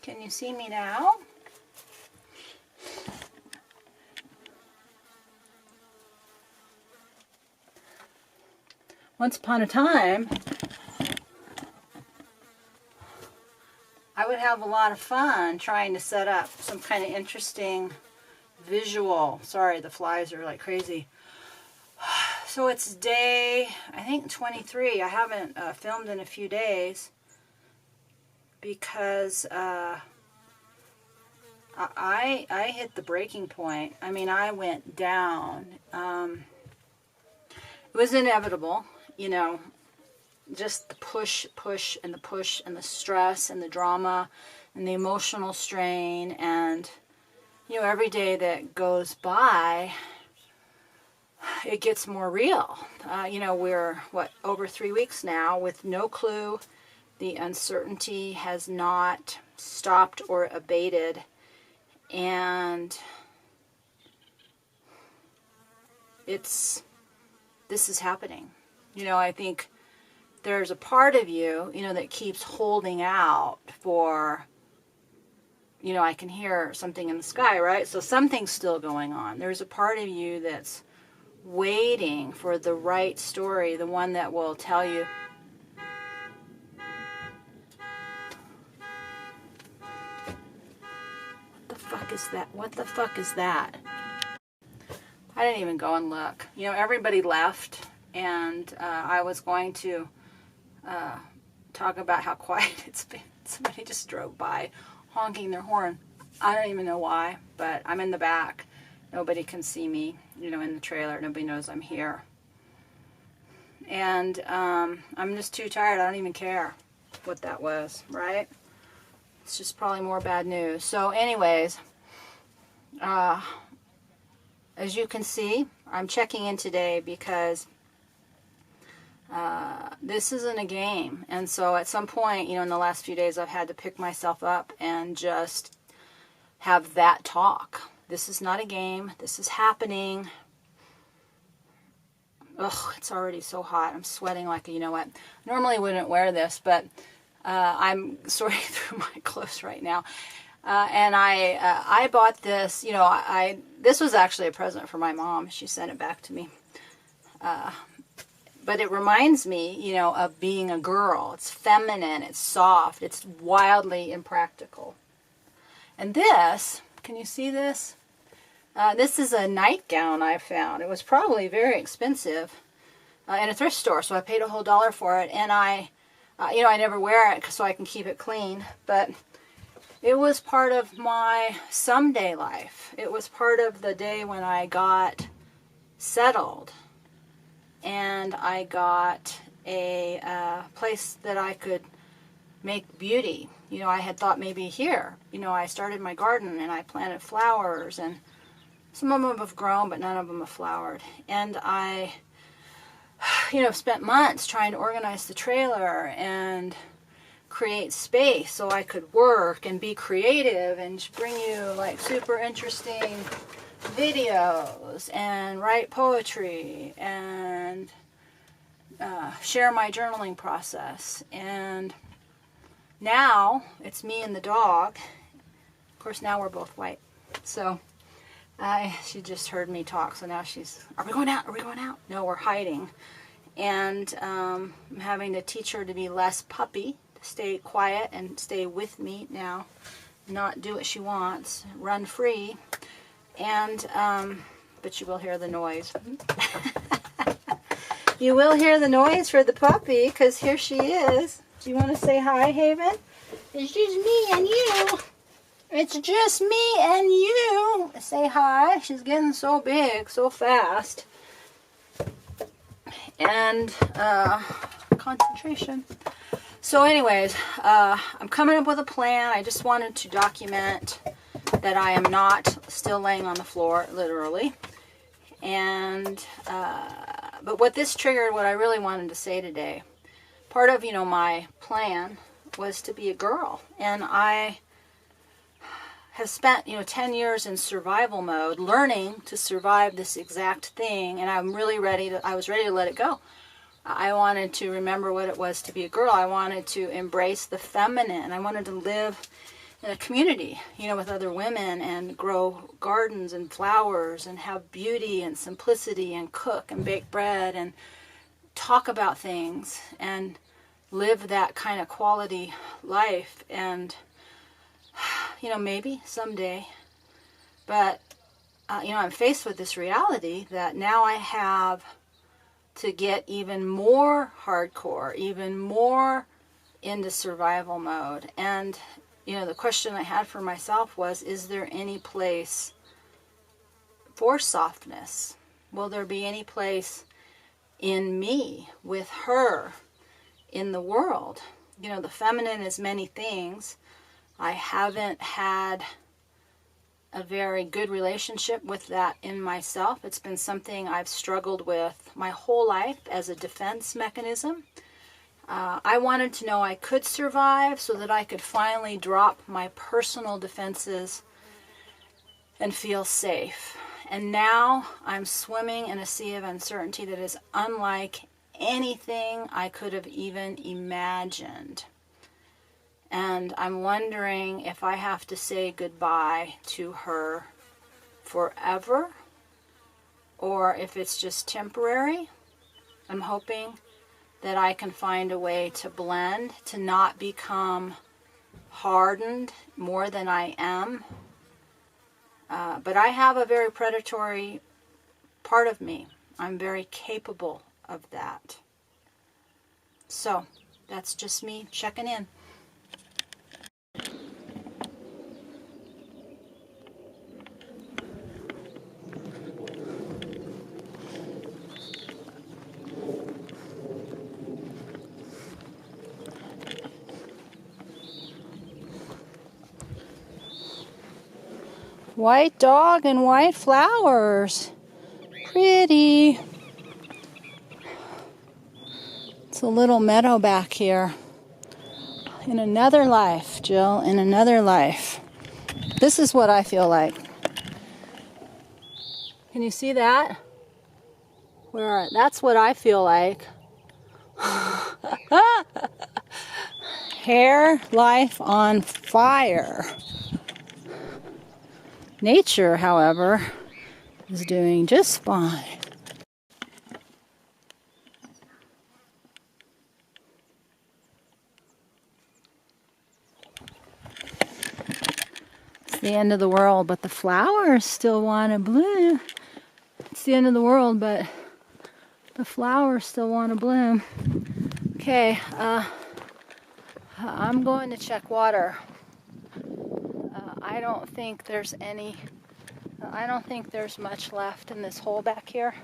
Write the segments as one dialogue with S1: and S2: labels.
S1: Can you see me now? Once upon a time, I would have a lot of fun trying to set up some kind of interesting visual. Sorry, the flies are like crazy. So it's day, I think 23. I haven't filmed in a few days because I hit the breaking point. I mean, I went down. It was inevitable, you know, just the push, and the push, and the stress, and the drama, and the emotional strain, and, you know, every day that goes by, it gets more real. You know, we're, what, over 3 weeks now with no clue. The uncertainty has not stopped or abated, and this is happening. You know, I think there's a part of you, you know, that keeps holding out for, you know, I can hear something in the sky, right? So something's still going on. There's a part of you that's waiting for the right story, the one that will tell you. What the fuck is that? What the fuck is that? I didn't even go and look. You know, everybody left, and I was going to talk about how quiet it's been. Somebody just drove by honking their horn. I don't even know why, but I'm in the back. Nobody can see me, you know, in the trailer. Nobody knows I'm here. And I'm just too tired. I don't even care what that was, right? It's just probably more bad news. So anyways, as you can see, I'm checking in today because this isn't a game. And so at some point, you know, in the last few days, I've had to pick myself up and just have that talk. This is not a game. This is happening. Ugh, it's already so hot. I'm sweating like, you know what? Normally wouldn't wear this, but I'm sorting through my clothes right now. And I bought this, you know, this was actually a present for my mom. She sent it back to me. But it reminds me, you know, of being a girl. It's feminine, it's soft, it's wildly impractical. And this, can you see this? This is a nightgown I found. It was probably very expensive in a thrift store, so I paid a whole $1 for it. And you know, I never wear it so I can keep it clean. But it was part of my someday life. It was part of the day when I got settled. And I got a place that I could make beauty. You know, I had thought maybe here. You know, I started my garden and I planted flowers, and some of them have grown, but none of them have flowered. And I, you know, spent months trying to organize the trailer and create space so I could work and be creative and bring you like super interesting videos and write poetry and share my journaling process. And now it's me and the dog. Of course, now we're both white. So she just heard me talk, so now she's, are we going out? Are we going out? No, we're hiding. And I'm having to teach her to be less puppy, to stay quiet and stay with me now, not do what she wants, run free. And, but you will hear the noise. You will hear the noise for the puppy, because here she is. Do you want to say hi, Haven? It's just me and you. It's just me and you. Say hi. She's getting so big, so fast. And, concentration. So anyways, I'm coming up with a plan. I just wanted to document that I am not still laying on the floor, literally. And, but what this triggered, what I really wanted to say today, part of, you know, my plan was to be a girl. And I have spent, you know, 10 years in survival mode, learning to survive this exact thing. And I'm really ready to, I was ready to let it go. I wanted to remember what it was to be a girl. I wanted to embrace the feminine. I wanted to live in a community, you know, with other women, and grow gardens and flowers and have beauty and simplicity and cook and bake bread and talk about things and live that kind of quality life. And, you know, maybe someday, but, you know, I'm faced with this reality that now I have to get even more hardcore, even more into survival mode. And, you know, the question I had for myself was, is there any place for softness? Will there be any place in me, with her, in the world? You know, the feminine is many things. I haven't had a very good relationship with that in myself. It's been something I've struggled with my whole life as a defense mechanism. I wanted to know I could survive so that I could finally drop my personal defenses and feel safe. And now I'm swimming in a sea of uncertainty that is unlike anything I could have even imagined. And I'm wondering if I have to say goodbye to her forever, or if it's just temporary. I'm hoping that I can find a way to blend, to not become hardened more than I am. But I have a very predatory part of me. I'm very capable of that. So that's just me checking in. White dog and white flowers. Pretty. It's a little meadow back here. In another life, Jill, in another life. This is what I feel like. Can you see that? That's what I feel like. Hair life on fire. Nature, however, is doing just fine. It's the end of the world, but the flowers still want to bloom. It's the end of the world, but the flowers still want to bloom. Okay, I'm going to check water. I don't think there's much left in this hole back here.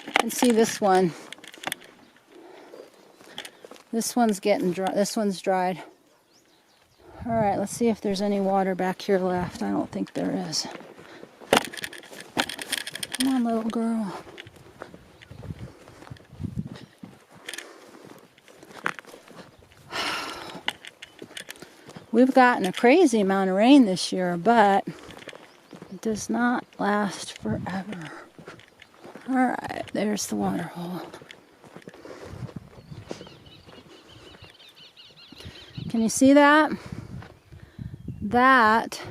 S1: You can see this one. This one's getting dry. This one's dried. All right, let's see if there's any water back here left. I don't think there is. Come on, little girl. We've gotten a crazy amount of rain this year, but it does not last forever. All right, there's the water hole. Can you see that? That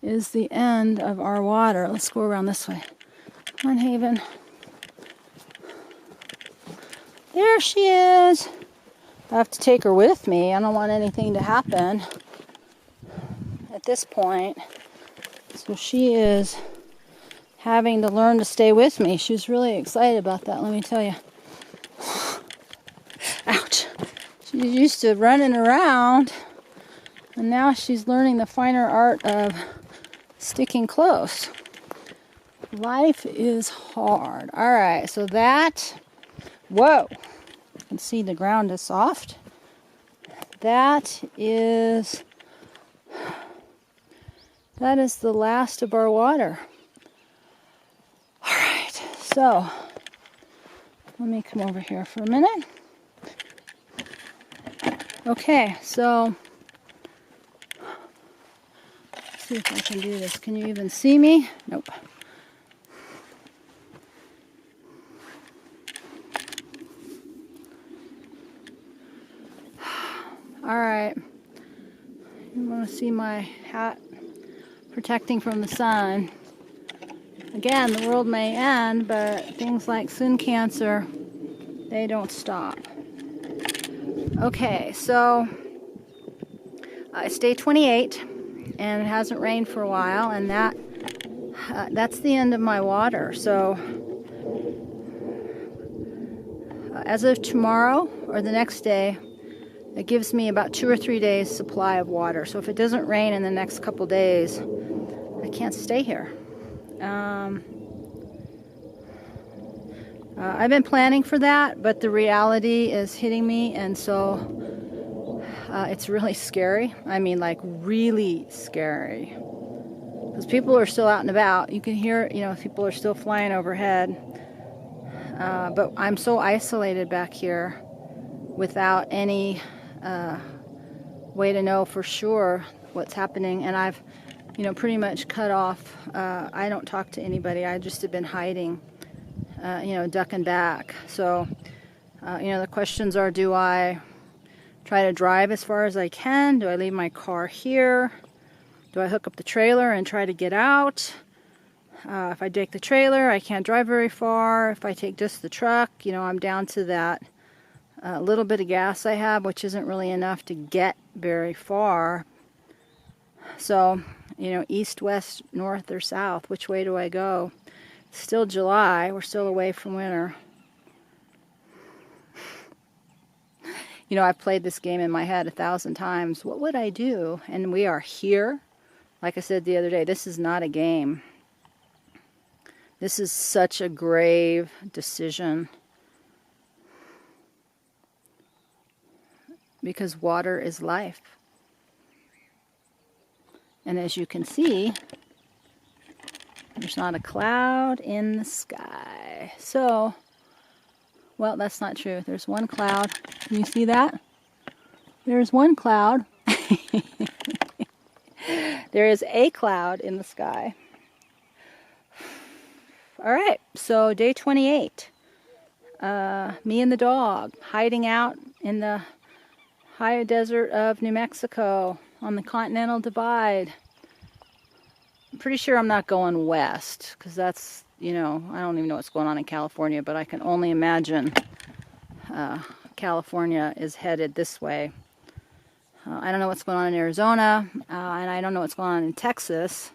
S1: is the end of our water. Let's go around this way. Come on, Haven. There she is. I have to take her with me. I don't want anything to happen at this point. So she is having to learn to stay with me. She was really excited about that, let me tell you. Ouch. She's used to running around, and now she's learning the finer art of sticking close. Life is hard. All right, so that, whoa. You can see the ground is soft. That is the last of our water. All right, so let me come over here for a minute. Okay, so let's see if I can do this. Can you even see me? Nope. Alright. You want to see my hat protecting from the sun. Again, the world may end, but things like skin cancer, they don't stop. Okay, so it's day 28, and it hasn't rained for a while, and that's the end of my water. So as of tomorrow or the next day, it gives me about 2 or 3 days supply of water. So if it doesn't rain in the next couple days, I can't stay here. I've been planning for that, but the reality is hitting me, and so it's really scary. I mean, like, really scary. Because people are still out and about. You can hear, people are still flying overhead. But I'm so isolated back here without any way to know for sure what's happening. And I've, pretty much cut off. I don't talk to anybody. I just have been hiding. Ducking back. So, the questions are, do I try to drive as far as I can? Do I leave my car here? Do I hook up the trailer and try to get out? If I take the trailer, I can't drive very far. If I take just the truck, I'm down to that little bit of gas I have, which isn't really enough to get very far. So, east, west, north, or south, which way do I go? Still July. We're still away from winter. I've played this game in my head 1,000 times. What would I do? And we are here. Like I said the other day, this is not a game. This is such a grave decision. Because water is life. And as you can see, there's not a cloud in the sky. So, well, that's not true. There's one cloud. Can you see that? There's one cloud. There is a cloud in the sky. All right, so day 28. Me and the dog hiding out in the high desert of New Mexico on the Continental Divide. I'm pretty sure I'm not going west, because that's, I don't even know what's going on in California, but I can only imagine California is headed this way. I don't know what's going on in Arizona, and I don't know what's going on in Texas.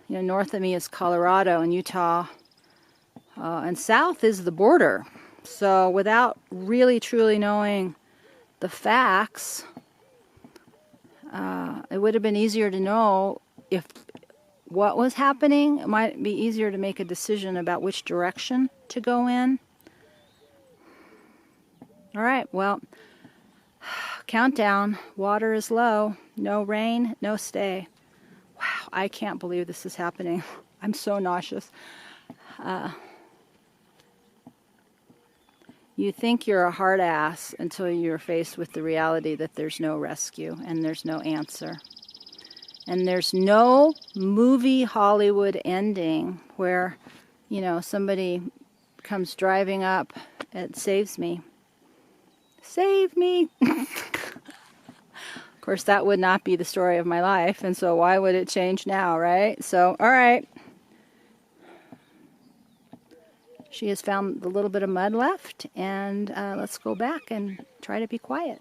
S1: North of me is Colorado and Utah, and south is the border. So without really truly knowing the facts, it would have been easier to know if what was happening. It might be easier to make a decision about which direction to go in. All right, well, countdown. Water is low. No rain, no stay. Wow, I can't believe this is happening. I'm so nauseous. You think you're a hard ass until you're faced with the reality that there's no rescue and there's no answer. And there's no movie Hollywood ending where, somebody comes driving up and saves me. Save me! Of course, that would not be the story of my life, and so why would it change now, right? So, all right. She has found the little bit of mud left, and let's go back and try to be quiet.